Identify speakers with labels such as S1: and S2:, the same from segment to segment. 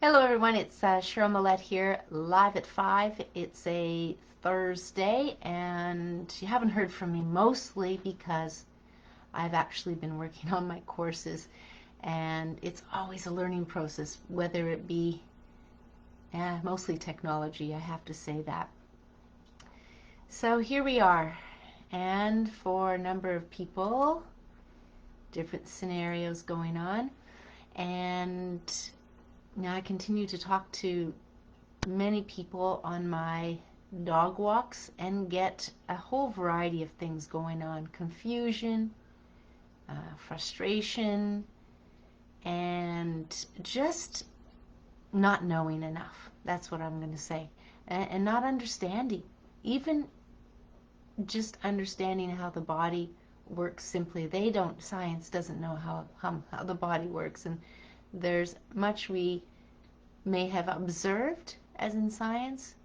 S1: Hello everyone, it's Cheryl Millett here, live at 5. It's a Thursday, and you haven't heard from me mostly because I've actually been working on my courses, and it's always a learning process, whether it be mostly technology, I have to say that. So here we are, and for a number of people, different scenarios going on, and now I continue to talk to many people on my dog walks and get a whole variety of things going on. Confusion, frustration, and just not knowing enough. That's what I'm going to say. And not understanding. Even just understanding how the body works simply. Science doesn't know how the body works. And there's much we may have observed as in science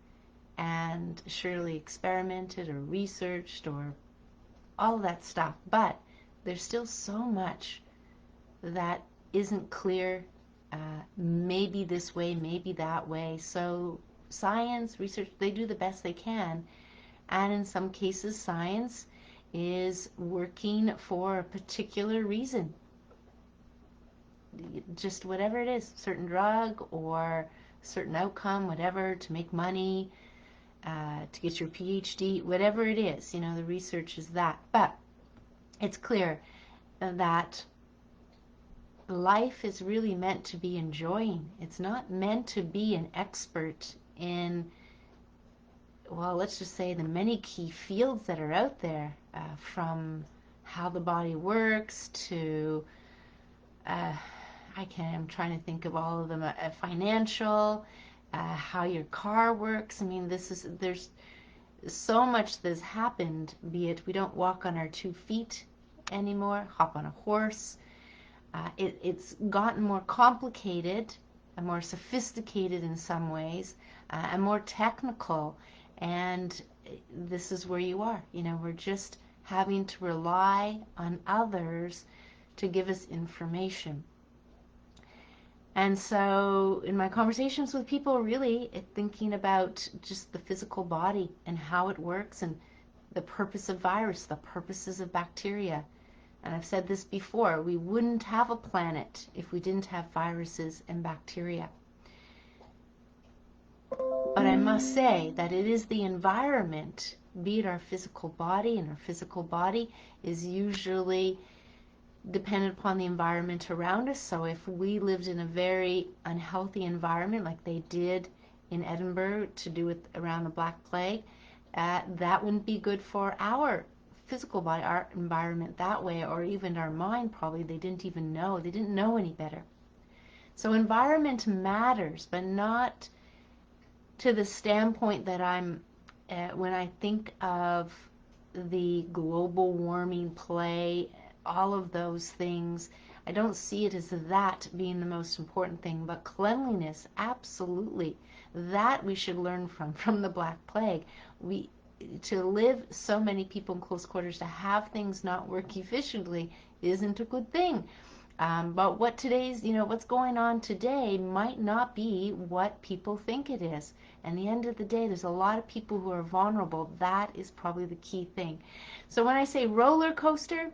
S1: and surely experimented or researched or all of that stuff, but there's still so much that isn't clear, maybe this way, maybe that way. So science, research, they do the best they can, and in some cases science is working for a particular reason, just whatever it is, certain drug or certain outcome, whatever, to make money, to get your PhD, whatever it is, the research is that. But it's clear that life is really meant to be enjoying. It's not meant to be an expert in, well, let's just say the many key fields that are out there, from how the body works to I'm trying to think of all of them, financial, how your car works. I mean, there's so much that's happened, be it we don't walk on our 2 feet anymore, hop on a horse. It's gotten more complicated and more sophisticated in some ways, and more technical, and this is where you are. We're just having to rely on others to give us information. And so in my conversations with people, really thinking about just the physical body and how it works and the purpose of virus, the purposes of bacteria. And I've said this before, we wouldn't have a planet if we didn't have viruses and bacteria. But I must say that it is the environment, be it our physical body, and our physical body is usually dependent upon the environment around us. So if we lived in a very unhealthy environment like they did in Edinburgh to do with around the Black Plague, that wouldn't be good for our physical body, our environment that way, or even our mind. Probably they didn't know any better. So environment matters, but not to the standpoint that when I think of the global warming play, all of those things, I don't see it as that being the most important thing, but cleanliness, absolutely. That we should learn from the Black Plague. To live so many people in close quarters, to have things not work efficiently isn't a good thing. But what's going on today might not be what people think it is. And at the end of the day, there's a lot of people who are vulnerable. That is probably the key thing. So when I say roller coaster,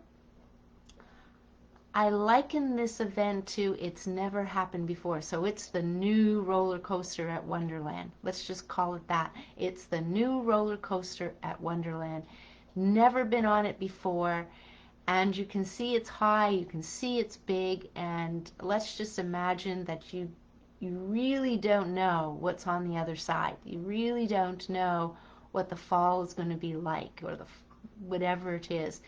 S1: I liken this event to it's never happened before. So it's the new roller coaster at Wonderland. Let's just call it that. It's the new roller coaster at Wonderland. Never been on it before. And you can see it's high, you can see it's big, and let's just imagine that you really don't know what's on the other side. You really don't know what the fall is going to be like, or whatever it is.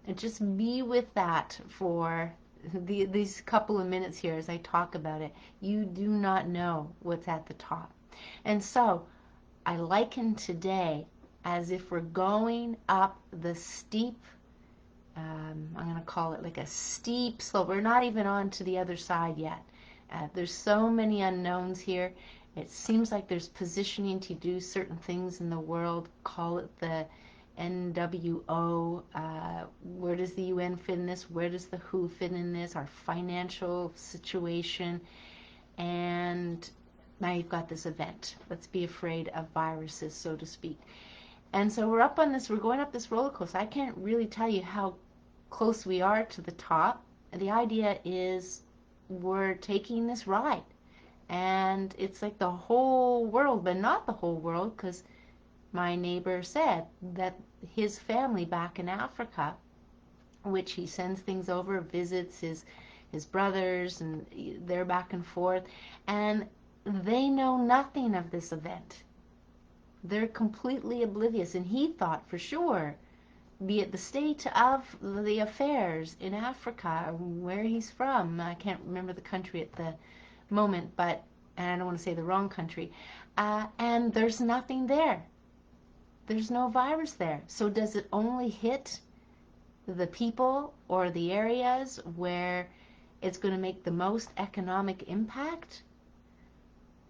S1: And just be with that for these couple of minutes here as I talk about it. You do not know what's at the top. And so I liken today as if we're going up the steep, I'm going to call it like a steep slope. We're not even on to the other side yet. There's so many unknowns here. It seems like there's positioning to do certain things in the world. Call it the NWO. Where does the UN fit in this? Where does the WHO fit in this? Our financial situation. and now you've got this event. Let's be afraid of viruses, so to speak. And so we're going up this roller coaster. I can't really tell you how close we are to the top. The idea is we're taking this ride, and it's like the whole world, but not the whole world, because my neighbor said that his family back in Africa, which he sends things over, visits his brothers, and they're back and forth, and they know nothing of this event. They're completely oblivious, and he thought for sure, be it the state of the affairs in Africa, where he's from, I can't remember the country at the moment, but, and I don't want to say the wrong country, and there's nothing there. There's no virus there. So does it only hit the people or the areas where it's going to make the most economic impact?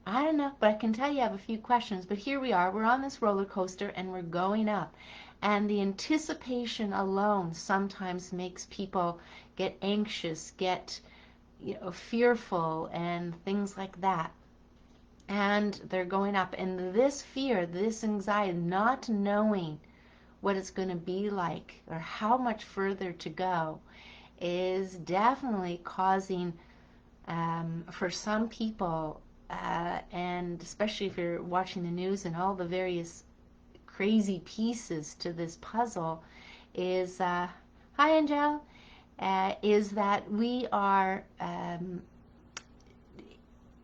S1: I don't know, but I can tell you I have a few questions. But here we are, we're on this roller coaster and we're going up. And the anticipation alone sometimes makes people get anxious, get fearful, and things like that. And they're going up. And this fear, this anxiety, not knowing what it's going to be like or how much further to go, is definitely causing, for some people, and especially if you're watching the news and all the various crazy pieces to this puzzle, is, hi Angel, is that we are,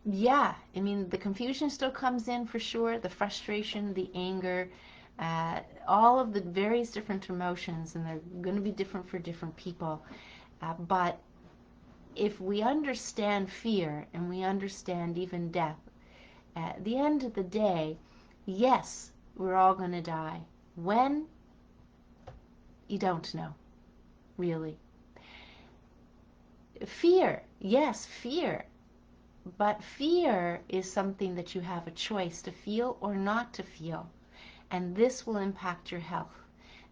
S1: yeah, I mean, the confusion still comes in for sure, the frustration, the anger, all of the various different emotions, and they're going to be different for different people. But if we understand fear and we understand even death, at the end of the day, yes, we're all going to die. When? You don't know, really. Fear, yes, fear. But fear is something that you have a choice to feel or not to feel. And this will impact your health.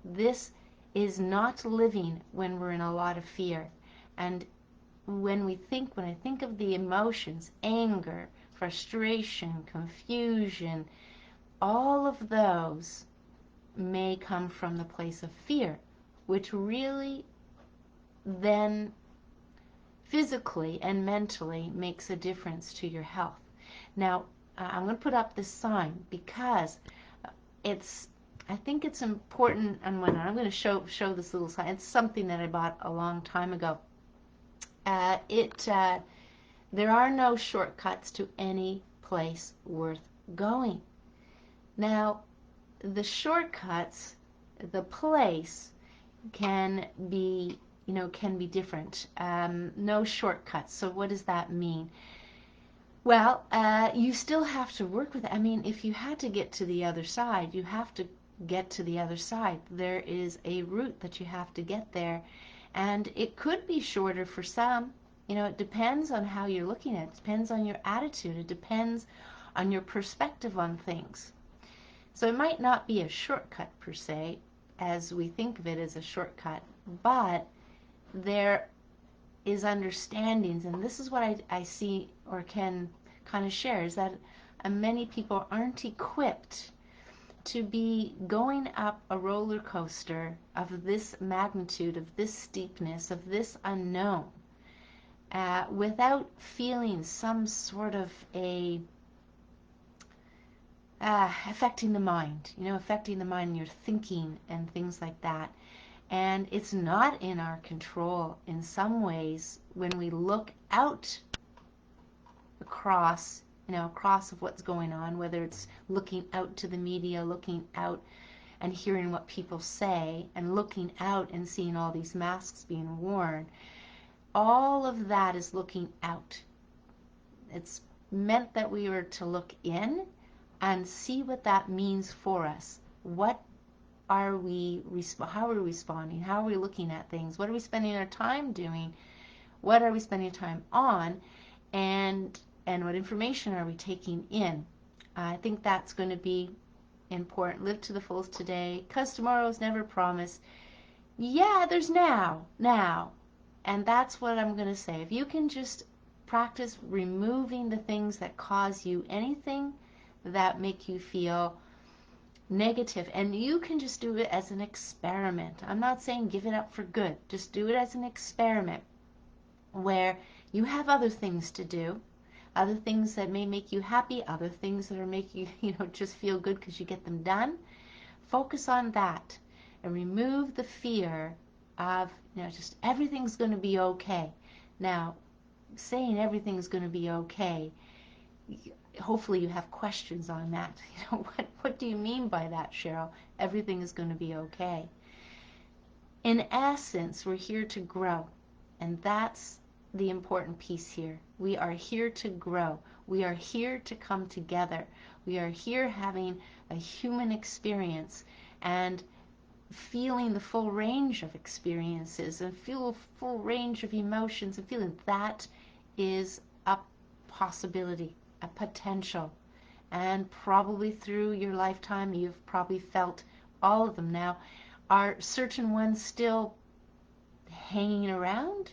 S1: This is not living when we're in a lot of fear. And when I think of the emotions, anger, frustration, confusion, all of those may come from the place of fear, which really then physically and mentally makes a difference to your health. Now, I'm going to put up this sign because I think it's important, and when I'm going to show this little sign, it's something that I bought a long time ago. There are no shortcuts to any place worth going. Now, the shortcuts, the place can be different. No shortcuts. So what does that mean? Well, you still have to work with it. I mean, if you had to get to the other side, you have to get to the other side. There is a route that you have to get there, and it could be shorter for some. It depends on how you're looking at it. It depends on your attitude. It depends on your perspective on things. So it might not be a shortcut per se, as we think of it as a shortcut, but there is understandings, and this is what I see or can kind of share, is that many people aren't equipped to be going up a roller coaster of this magnitude, of this steepness, of this unknown, without feeling some sort of a affecting the mind, affecting the mind, your thinking and things like that. And it's not in our control in some ways when we look out across of what's going on, whether it's looking out to the media, looking out and hearing what people say, and looking out and seeing all these masks being worn. All of that is looking out. It's meant that we were to look in and see what that means for us. How are we responding? How are we looking at things? What are we spending our time doing? What are we spending time on? And what information are we taking in? I think that's going to be important. Live to the fullest today, because tomorrow is never promised. Yeah, there's now. And that's what I'm going to say. If you can just practice removing the things that cause you anything that make you feel negative. And you can just do it as an experiment. I'm not saying give it up for good. Just do it as an experiment where you have other things to do, other things that may make you happy, other things that are make you, just feel good because you get them done. Focus on that and remove the fear of, just everything's going to be okay. Now, saying everything's going to be okay, hopefully you have questions on that. What do you mean by that, Cheryl? Everything is going to be okay. In essence, we're here to grow, and that's the important piece here. We are here to grow. We are here to come together. We are here having a human experience and feeling the full range of experiences and feel a full range of emotions and feeling. That is a possibility, a potential. And probably through your lifetime, you've probably felt all of them. Now, are certain ones still hanging around?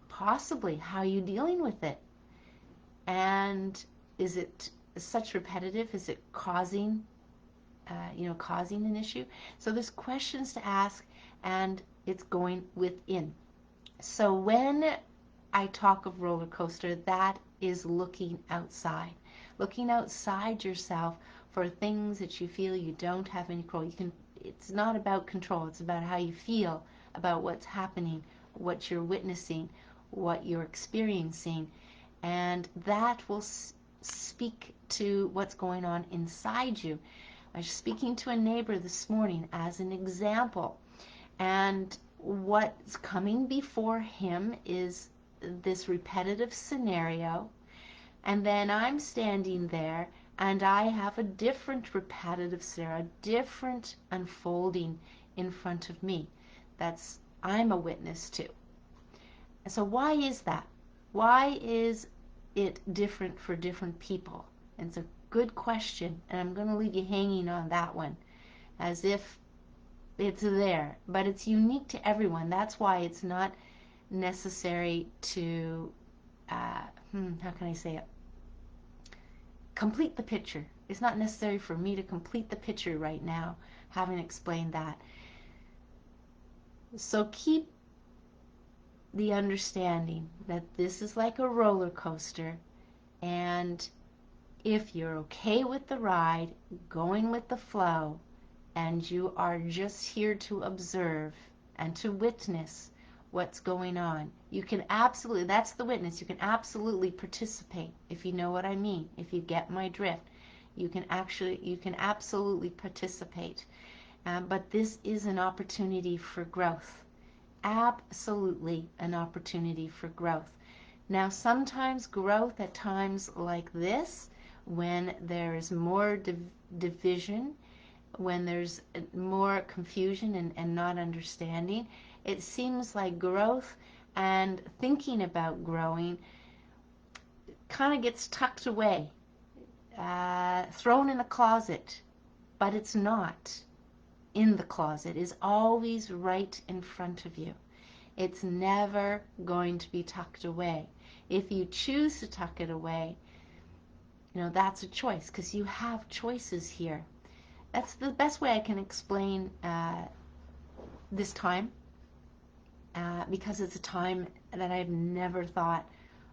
S1: Possibly. How are you dealing with it? And is it such repetitive? Is it causing an issue? So there's questions to ask, and it's going within. So when I talk of roller coaster, that is looking outside yourself for things that you feel you don't have any control. It's not about control. It's about how you feel about what's happening, what you're witnessing, what you're experiencing, and that will speak to what's going on inside you. I was speaking to a neighbor this morning as an example, and what's coming before him is this repetitive scenario, and then I'm standing there and I have a different repetitive scenario, a different unfolding in front of me that's I'm a witness to. So why is that? Why is it different for different people? And it's a good question, and I'm going to leave you hanging on that one as if it's there, but it's unique to everyone. That's why it's not necessary to, how can I say it? Complete the picture. It's not necessary for me to complete the picture right now, having explained that. So keep the understanding that this is like a roller coaster, and if you're okay with the ride, going with the flow, and you are just here to observe and to witness what's going on, you can absolutely, that's the witness, you can absolutely participate, if you know what I mean, if you get my drift. You can absolutely participate. But this is an opportunity for growth. Absolutely an opportunity for growth. Now, sometimes growth at times like this, when there is more division, when there's more confusion and not understanding, it seems like growth and thinking about growing kind of gets tucked away, thrown in a closet, but it's not in the closet. It's always right in front of you. It's never going to be tucked away. If you choose to tuck it away, that's a choice, because you have choices here. That's the best way I can explain this time, because it's a time that I've never thought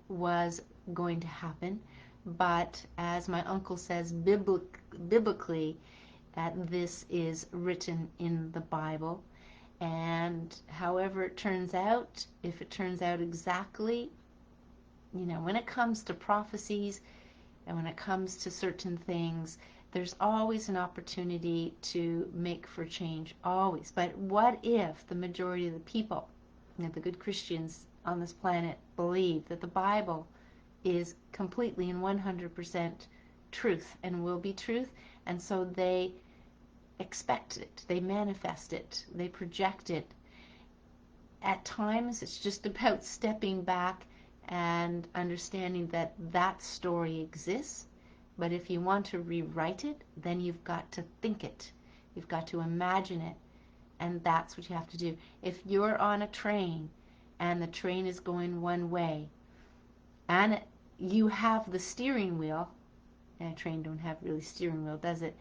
S1: was going to happen. But as my uncle says, biblically, this is written in the Bible. And however it turns out, if it turns out exactly, when it comes to prophecies and when it comes to certain things, there's always an opportunity to make for change, always. But what if the majority of the people, the good Christians on this planet, believe that the Bible is completely and 100% truth and will be truth, and so they expect it, they manifest it, they project it. At times it's just about stepping back and understanding that that story exists, but if you want to rewrite it, then you've got to think it, you've got to imagine it, and that's what you have to do. If you're on a train and the train is going one way, and you have the steering wheel. And a train don't have really steering wheel, does it?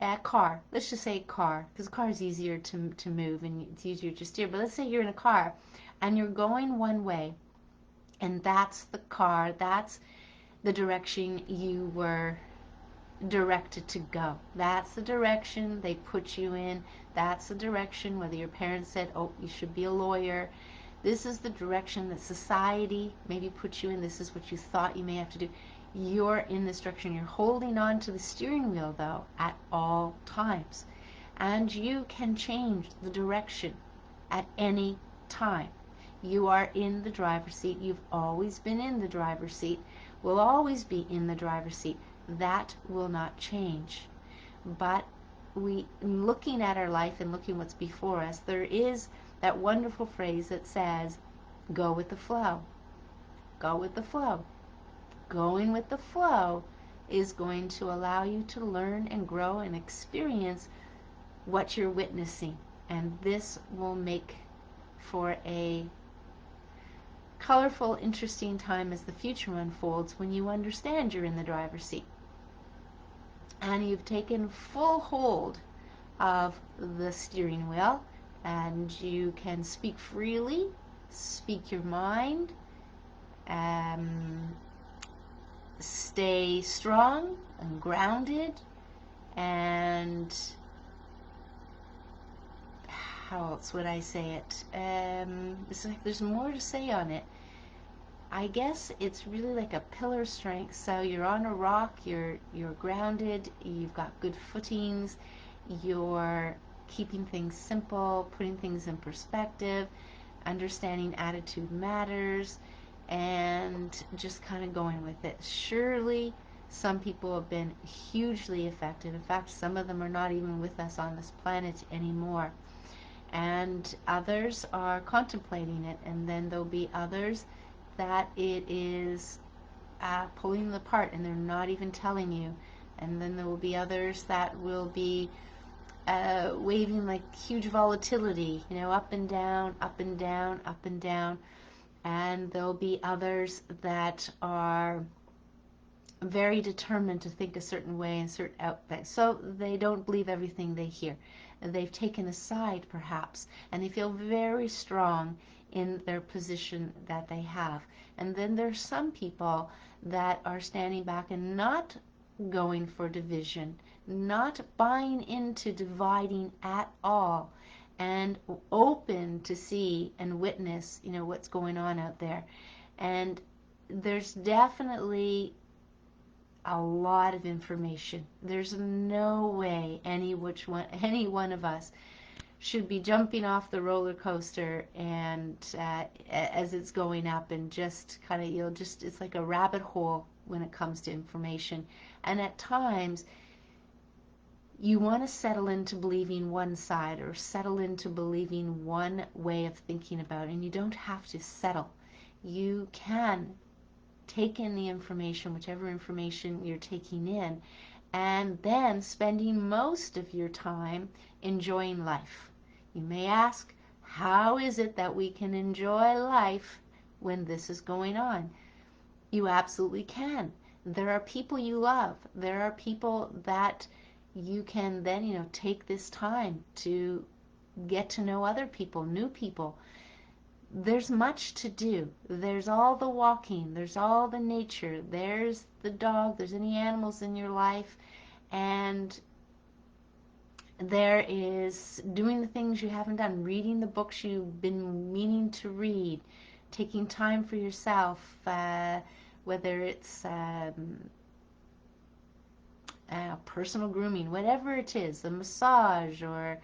S1: A car, let's just say car, because a car is easier to move and it's easier to steer. But let's say you're in a car and you're going one way, and that's the car, that's the direction you were directed to go. That's the direction they put you in. That's the direction, whether your parents said, oh, you should be a lawyer. This is the direction that society maybe put you in. This is what you thought you may have to do. You're in this direction. You're holding on to the steering wheel, though, at all times. And you can change the direction at any time. You are in the driver's seat. You've always been in the driver's seat. Will always be in the driver's seat. That will not change. But looking at our life and looking what's before us, there is that wonderful phrase that says, go with the flow. Go with the flow. Going with the flow is going to allow you to learn and grow and experience what you're witnessing. And this will make for a colorful, interesting time as the future unfolds, when you understand you're in the driver's seat and you've taken full hold of the steering wheel, and you can speak freely, speak your mind, stay strong and grounded, and how else would I say it? It's like there's more to say on it. I guess it's really like a pillar strength. So you're on a rock, you're grounded, you've got good footings, you're keeping things simple, putting things in perspective, understanding attitude matters, and just kind of going with it. Surely some people have been hugely affected. In fact, some of them are not even with us on this planet anymore. And others are contemplating it, and then there'll be others that it is pulling them apart and they're not even telling you. And then there will be others that will be waving like huge volatility, up and down, up and down, up and down. And there'll be others that are very determined to think a certain way and certain outfit. So they don't believe everything they hear. They've taken a side perhaps, and they feel very strong in their position that they have. And then there's some people that are standing back and not going for division, not buying into dividing at all, and open to see and witness, what's going on out there. And there's definitely a lot of information. There's no way any one of us should be jumping off the roller coaster and as it's going up, and just kind of it's like a rabbit hole when it comes to information. And at times you want to settle into believing one side or settle into believing one way of thinking about it, and you don't have to settle. You can take in the information, whichever information you're taking in, and then spending most of your time enjoying life. You may ask, how is it that we can enjoy life when this is going on? You absolutely can. There are people you love. There are people that you can then, take this time to get to know other people, new people. There's much to do. There's all the walking, there's all the nature, there's the dog, there's any animals in your life, and there is doing the things you haven't done, reading the books you've been meaning to read, taking time for yourself, whether it's personal grooming, whatever it is, a massage, or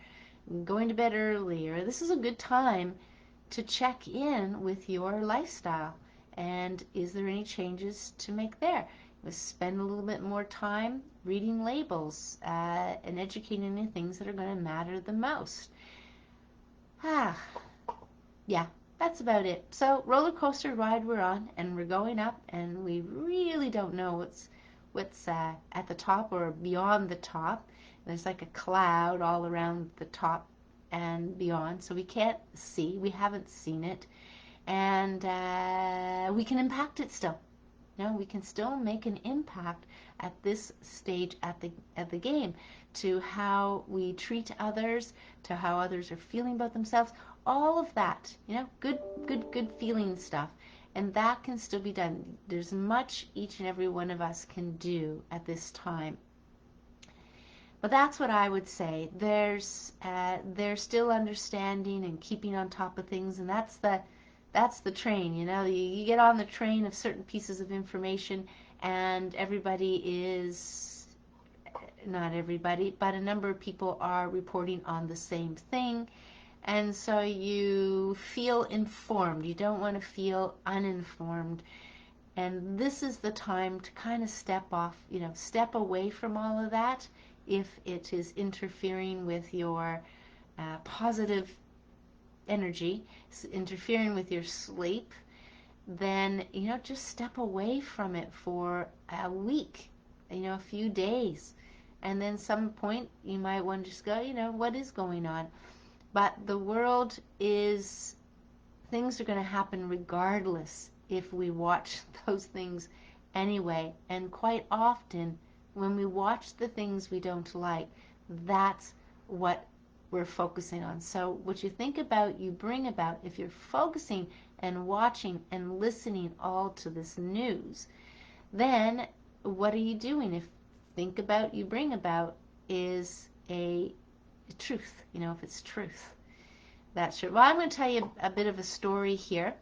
S1: going to bed early, or this is a good time to check in with your lifestyle, and is there any changes to make there? Spend a little bit more time reading labels and educating in things that are going to matter the most. Yeah, that's about it. So roller coaster ride we're on, and we're going up, and we really don't know what's at the top or beyond the top. There's like a cloud all around the top and beyond, so we can't see, we haven't seen it, and we can impact it still. You know, we can still make an impact at this stage at the game, to how we treat others, to how others are feeling about themselves, all of that, you know, good feeling stuff. And that can still be done. There's much each and every one of us can do at this time. But that's what I would say. There's still understanding and keeping on top of things, and that's the train. You know, you get on the train of certain pieces of information, and everybody is, not everybody, but a number of people are reporting on the same thing, and so you feel informed. You don't want to feel uninformed. And this is the time to kind of step off, you know, step away from all of that if it is interfering with your positive energy, interfering with your sleep. Then, you know, just step away from it for a week, you know, a few days. And then some point you might want to just go, you know, what is going on? But the world is, things are going to happen regardless if we watch those things anyway. And quite often, when we watch the things we don't like, that's what we're focusing on. So what you think about, you bring about. If you're focusing and watching and listening all to this news, then what are you doing? If think about, you bring about is a truth, you know, if it's truth. That's true. Well, I'm going to tell you a bit of a story here.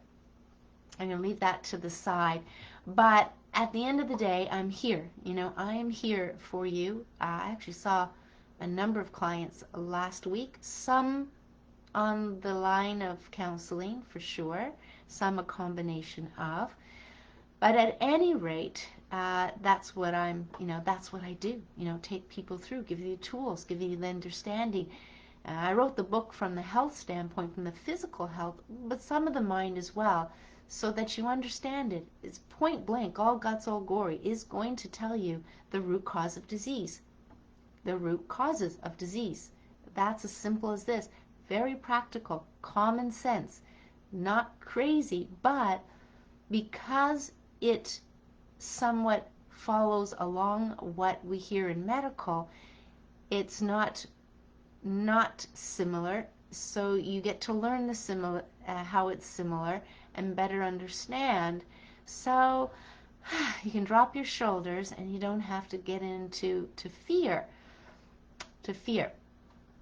S1: I'm going to leave that to the side. But at the end of the day, I'm here. You know, I am here for you. I actually saw a number of clients last week, some on the line of counseling for sure, some a combination of. But at any rate, that's what that's what I do. You know, take people through, give you tools, give you the understanding. I wrote the book from the health standpoint, from the physical health, but some of the mind as well, so that you understand it. It's point blank, all guts, all gory, is going to tell you the root cause of disease. The root causes of disease. That's as simple as this. Very practical, common sense, not crazy, but because it somewhat follows along what we hear in medical, it's not similar, so you get to learn the similar, how it's similar, and better understand. So you can drop your shoulders, and you don't have to get into fear.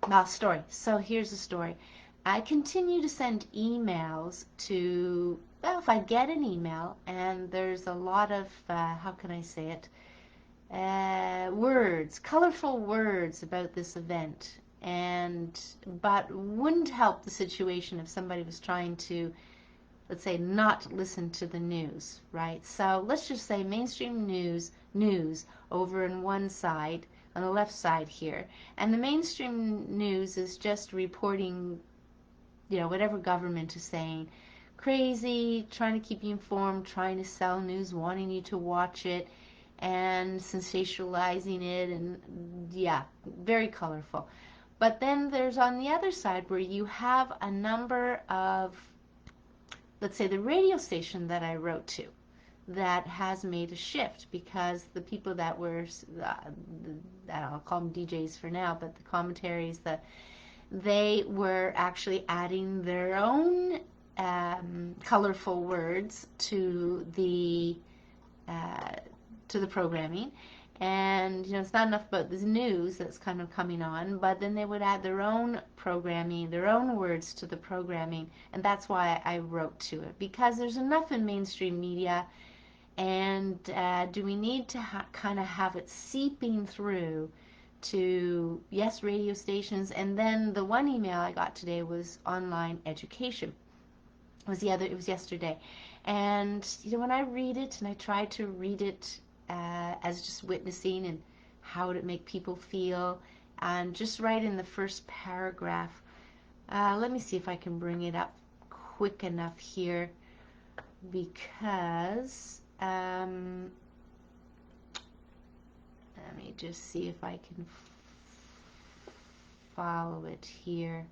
S1: Now, story. So here's the story. I continue to send emails to, well, if I get an email and there's a lot of, how can I say it, words, colorful words about this event, but wouldn't help the situation if somebody was trying to, let's say, not listen to the news, right? So let's just say mainstream news over on one side, on the left side here, and the mainstream news is just reporting, you know, whatever government is saying, crazy, trying to keep you informed, trying to sell news, wanting you to watch it, and sensationalizing it, and yeah, very colorful. But then there's on the other side where you have a number of, let's say, the radio station that I wrote to, that has made a shift, because the people that were, I'll call them DJs for now, but the commentaries, they were actually adding their own colorful words to the programming. And, you know, it's not enough about the news that's kind of coming on, but then they would add their own programming, their own words to the programming. And that's why I wrote to it, because there's enough in mainstream media. And do we need to kind of have it seeping through to, yes, radio stations? And then the one email I got today was online education. It was yesterday. And, you know, when I read it, and I try to read it as just witnessing and how would it make people feel, and just right in the first paragraph, let me see if I can bring it up quick enough here, because let me just see if I can follow it here.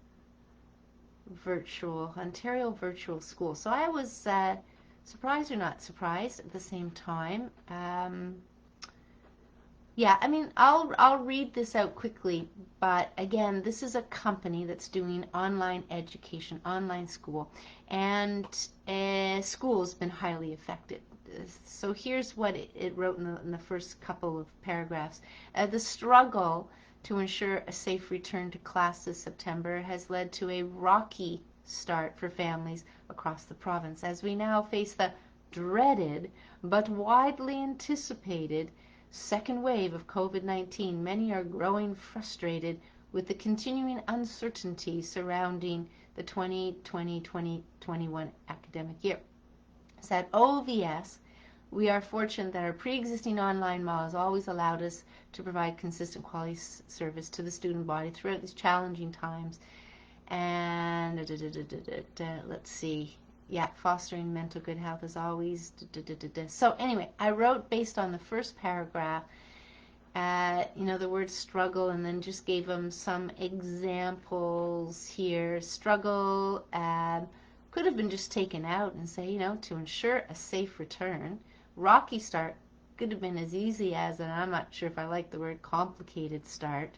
S1: Ontario Virtual School. So I was surprised or not surprised at the same time. Yeah, I mean, I'll read this out quickly, but again, this is a company that's doing online education, online school, and school's been highly affected. So here's what it wrote in the first couple of paragraphs. The struggle to ensure a safe return to class this September has led to a rocky start for families across the province, as we now face the dreaded but widely anticipated second wave of COVID-19. Many are growing frustrated with the continuing uncertainty surrounding the 2020-2021 academic year. So at OVS, we are fortunate that our pre-existing online model has always allowed us to provide consistent quality service to the student body throughout these challenging times. And let's see. Yeah, fostering mental good health is always. So anyway, I wrote based on the first paragraph, the word struggle, and then just gave them some examples here. Struggle could have been just taken out and say, to ensure a safe return. Rocky start could have been as easy as, and I'm not sure if I like the word complicated start.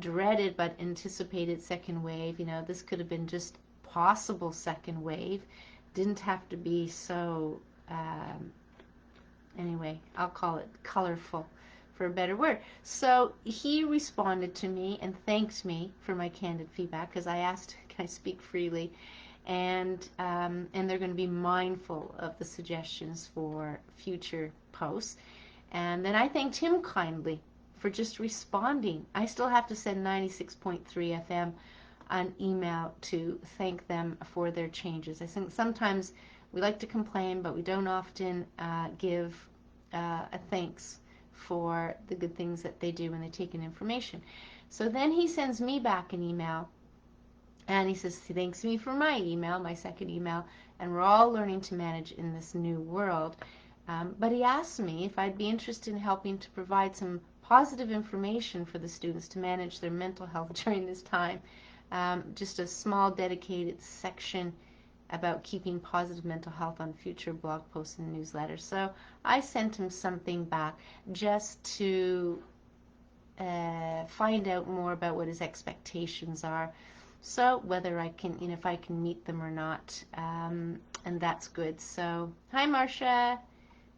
S1: Dreaded but anticipated second wave. This could have been just possible second wave. Didn't have to be so, anyway, I'll call it colorful for a better word. So he responded to me and thanked me for my candid feedback, because I asked, can I speak freely? And they're going to be mindful of the suggestions for future posts. And then I thanked him kindly for just responding. I still have to send 96.3 FM an email to thank them for their changes. I think sometimes we like to complain, but we don't often give a thanks for the good things that they do when they take in information. So then he sends me back an email, and he says he thanks me for my email, my second email, and we're all learning to manage in this new world. But he asked me if I'd be interested in helping to provide some positive information for the students to manage their mental health during this time. Just a small dedicated section about keeping positive mental health on future blog posts and newsletters. So I sent him something back just to find out more about what his expectations are. So whether I can, if I can meet them or not, and that's good. So, hi Marcia,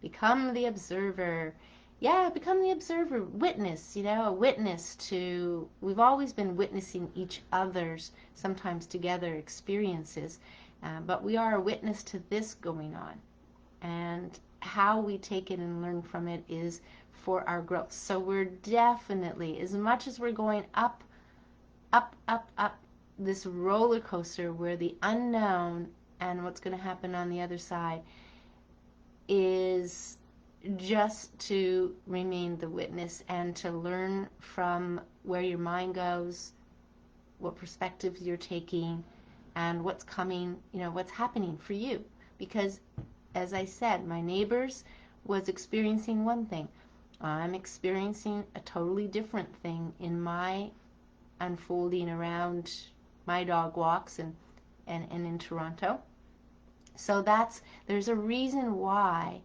S1: become the observer. Yeah, become the observer, witness, a witness to, we've always been witnessing each other's, sometimes together, experiences, but we are a witness to this going on. And how we take it and learn from it is for our growth. So we're definitely, as much as we're going up, up, up, up, this roller coaster where the unknown and what's going to happen on the other side is just to remain the witness and to learn from where your mind goes, what perspectives you're taking, and what's coming, what's happening for you. Because, as I said, my neighbors was experiencing one thing. I'm experiencing a totally different thing in my unfolding around my dog walks and in Toronto. So there's a reason why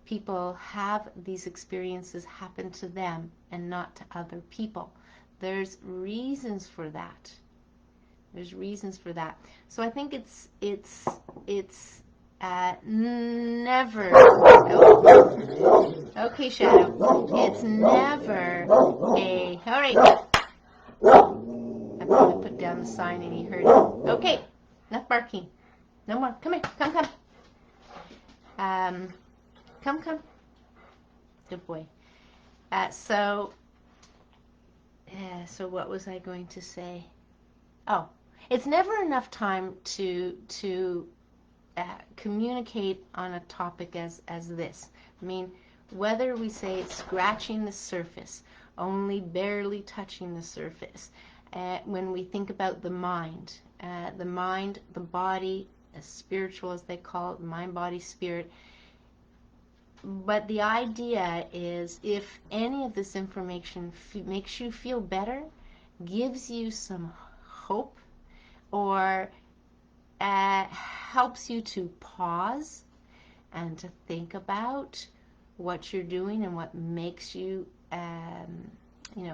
S1: people have these experiences happen to them and not to other people. There's reasons for that. There's reasons for that. So I think it's never. Okay, Shadow. It's never a. All right. I probably put down the sign and he heard it. Okay. Enough barking. No more. Come here. Come. Come. Good boy. So what was I going to say? Oh, it's never enough time to communicate on a topic as this. I mean, whether we say it's scratching the surface, only barely touching the surface, when we think about the mind, the body, spiritual as they call it, mind, body, spirit. But the idea is, if any of this information makes you feel better, gives you some hope, or helps you to pause and to think about what you're doing and what makes you,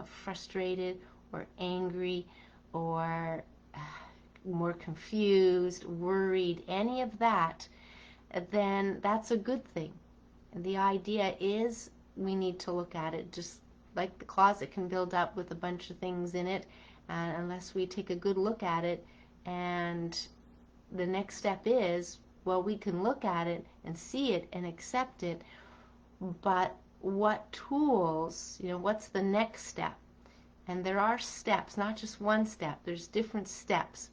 S1: frustrated or angry or more confused, worried, any of that, then that's a good thing. And the idea is we need to look at it, just like the closet can build up with a bunch of things in it, unless we take a good look at it. And the next step is, well, we can look at it and see it and accept it, but what tools, what's the next step? And there are steps, not just one step, there's different steps.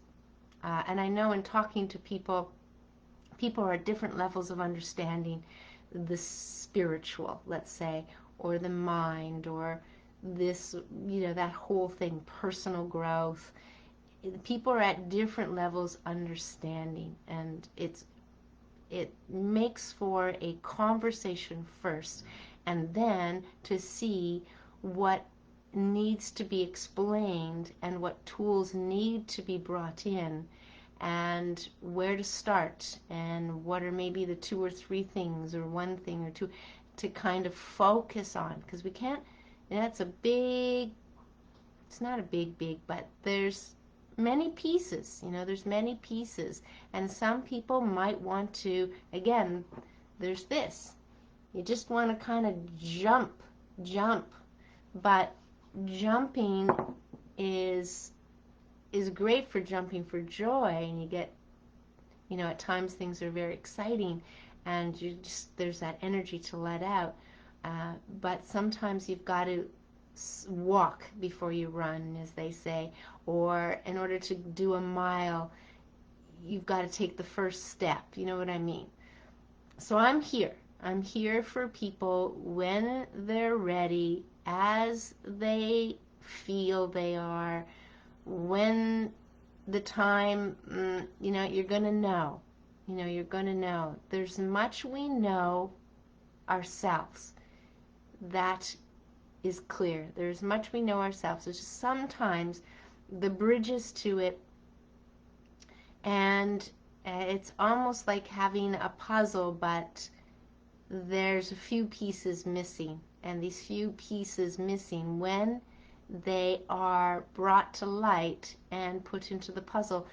S1: And I know in talking to people are at different levels of understanding the spiritual, let's say, or the mind, or this, that whole thing, personal growth. People are at different levels understanding, and it makes for a conversation first, and then to see what needs to be explained and what tools need to be brought in, and where to start, and what are maybe the 2 or 3 things, or 1 thing or 2, to kind of focus on, because we can't, it's not a big, but there's many pieces, there's many pieces, and some people might want to, again, there's this, you just want to kind of jump, but jumping is great for jumping for joy, and you get, at times things are very exciting, and there's that energy to let out, but sometimes you've got to walk before you run, as they say, or in order to do a mile, you've got to take the first step, you know what I mean? So I'm here for people when they're ready, as they feel they are, when the time, you're going to know, there's much we know ourselves that is clear. There's much we know ourselves. There's just sometimes the bridges to it, and it's almost like having a puzzle, but there's a few pieces missing, and these few pieces missing, when they are brought to light and put into the puzzle,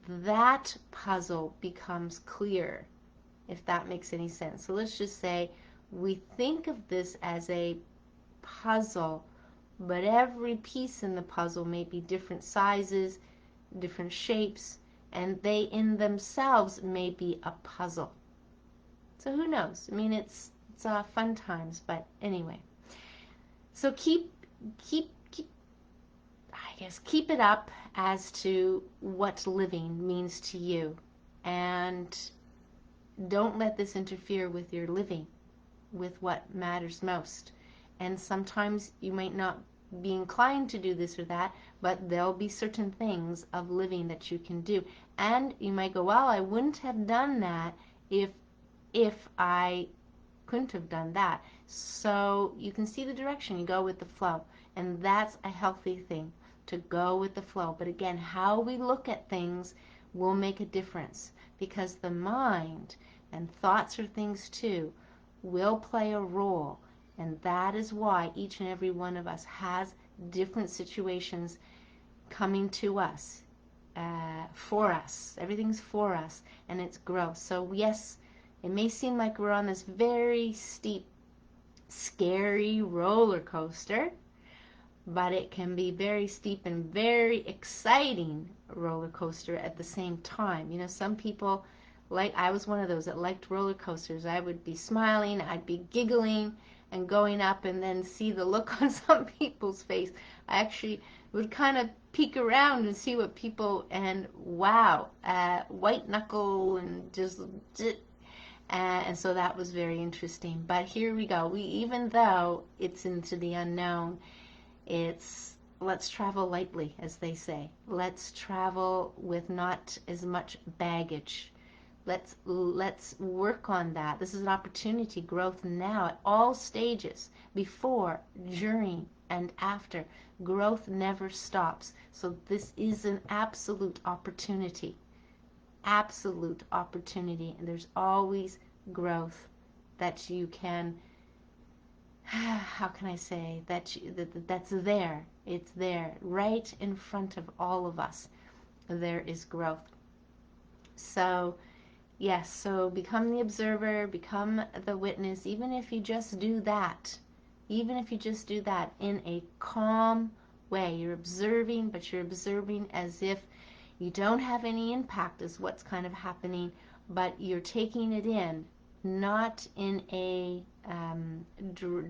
S1: that puzzle becomes clear, if that makes any sense. So let's just say we think of this as a puzzle, but every piece in the puzzle may be different sizes, different shapes, and they in themselves may be a puzzle. So who knows? I mean, it's fun times, but anyway. So keep it up as to what living means to you, and don't let this interfere with your living, with what matters most. And sometimes you might not be inclined to do this or that, but there'll be certain things of living that you can do. And you might go, well, I wouldn't have done that if I couldn't have done that. So you can see the direction, you go with the flow. And that's a healthy thing, to go with the flow. But again, how we look at things will make a difference, because the mind, and thoughts are things too, will play a role. And that is why each and every one of us has different situations coming to us, for us. Everything's for us, and it's growth. So yes, it may seem like we're on this very steep, scary roller coaster, but it can be very steep and very exciting roller coaster at the same time. Some people, I was one of those that liked roller coasters. I would be smiling, I'd be giggling and going up, and then see the look on some people's face. I actually would kind of peek around and see what people, and wow, white knuckle, and just, and so that was very interesting. But here we go. Even though it's into the unknown, let's travel lightly, as they say. Let's travel with not as much baggage. Let's work on that. This is an opportunity, growth now at all stages, before, during, and after. Growth never stops. So this is an absolute opportunity. absolute opportunity, and there's always growth that you can, how can I say, that's there. It's there, right in front of all of us. There is growth. So, yes, so become the observer, become the witness, even if you just do that. Even if you just do that in a calm way. You're observing, but you're observing as if you don't have any impact is what's kind of happening, but you're taking it in, not in a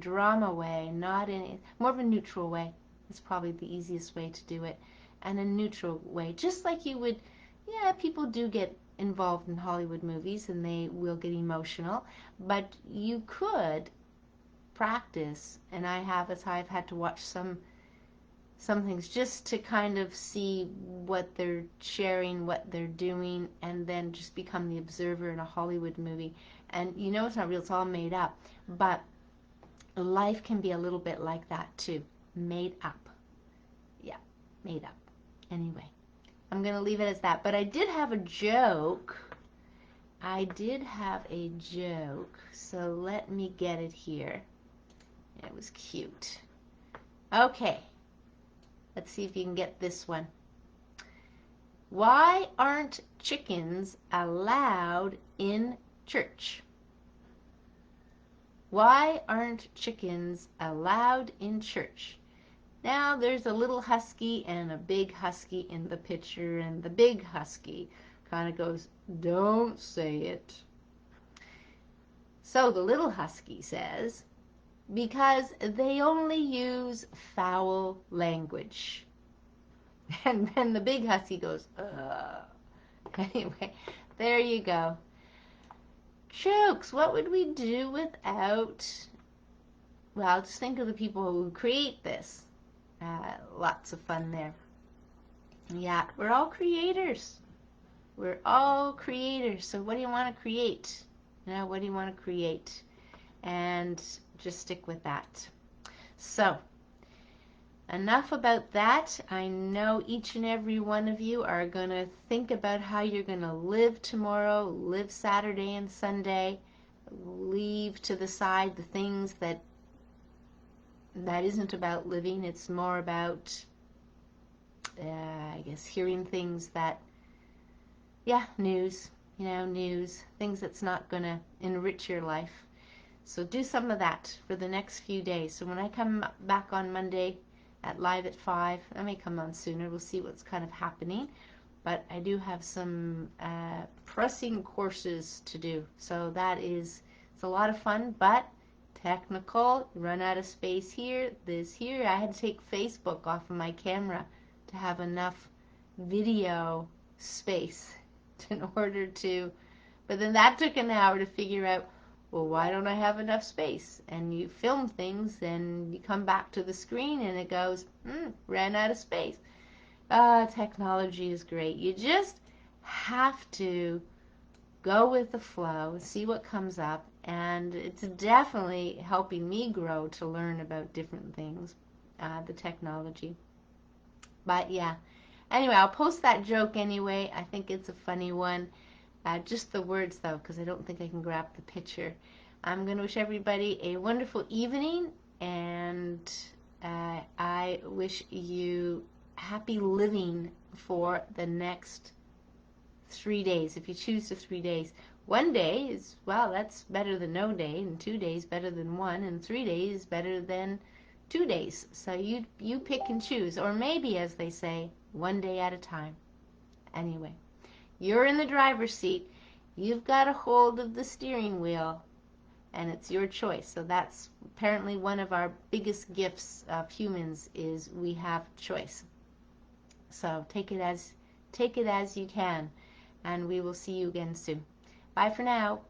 S1: drama way, not in a, more of a neutral way. It's probably the easiest way to do it, and a neutral way, just like you would. Yeah, people do get involved in Hollywood movies and they will get emotional, but you could practice, and I have, as I've had to watch some things just to kind of see what they're sharing, what they're doing, and then just become the observer in a Hollywood movie. And you know it's not real, it's all made up, but life can be a little bit like that too. Made up. Yeah, made up. Anyway, I'm going to leave it as that. But I did have a joke. So let me get it here. It was cute. Okay. Let's see if you can get this one. Why aren't chickens allowed in church? Why aren't chickens allowed in church? Now there's a little husky and a big husky in the picture, and the big husky kind of goes, "Don't say it." So the little husky says, "Because they only use foul language." And then the big husky goes, "Ugh." Anyway, there you go. Jokes. What would we do without, well, just think of the people who create this. Lots of fun there. Yeah, we're all creators. We're all creators. So what do you want to create? What do you want to create? And just stick with that. So, enough about that. I know each and every one of you are going to think about how you're going to live tomorrow, live Saturday and Sunday, leave to the side the things that isn't about living. It's more about, I guess, hearing things that, news, things that's not going to enrich your life. So do some of that for the next few days. So when I come back on Monday at live at 5, I may come on sooner. We'll see what's kind of happening. But I do have some pressing courses to do. So it's a lot of fun, but technical. Run out of space here, this here. I had to take Facebook off of my camera to have enough video space in order to, but then that took an hour to figure out, well, why don't I have enough space? And you film things and you come back to the screen and it goes, ran out of space. Technology is great. You just have to go with the flow, see what comes up, and it's definitely helping me grow to learn about different things, the technology. But yeah, anyway, I'll post that joke anyway. I think it's a funny one. Just the words though, because I don't think I can grab the picture. I'm going to wish everybody a wonderful evening, and I wish you happy living for the next 3 days, if you choose the 3 days. 1 day is, well, that's better than no day, and 2 days better than 1, and 3 days better than 2 days. So you pick and choose, or maybe, as they say, 1 day at a time. Anyway, you're in the driver's seat. You've got a hold of the steering wheel, and it's your choice. So that's apparently one of our biggest gifts of humans, is we have choice. So take it as you can, and we will see you again soon. Bye for now.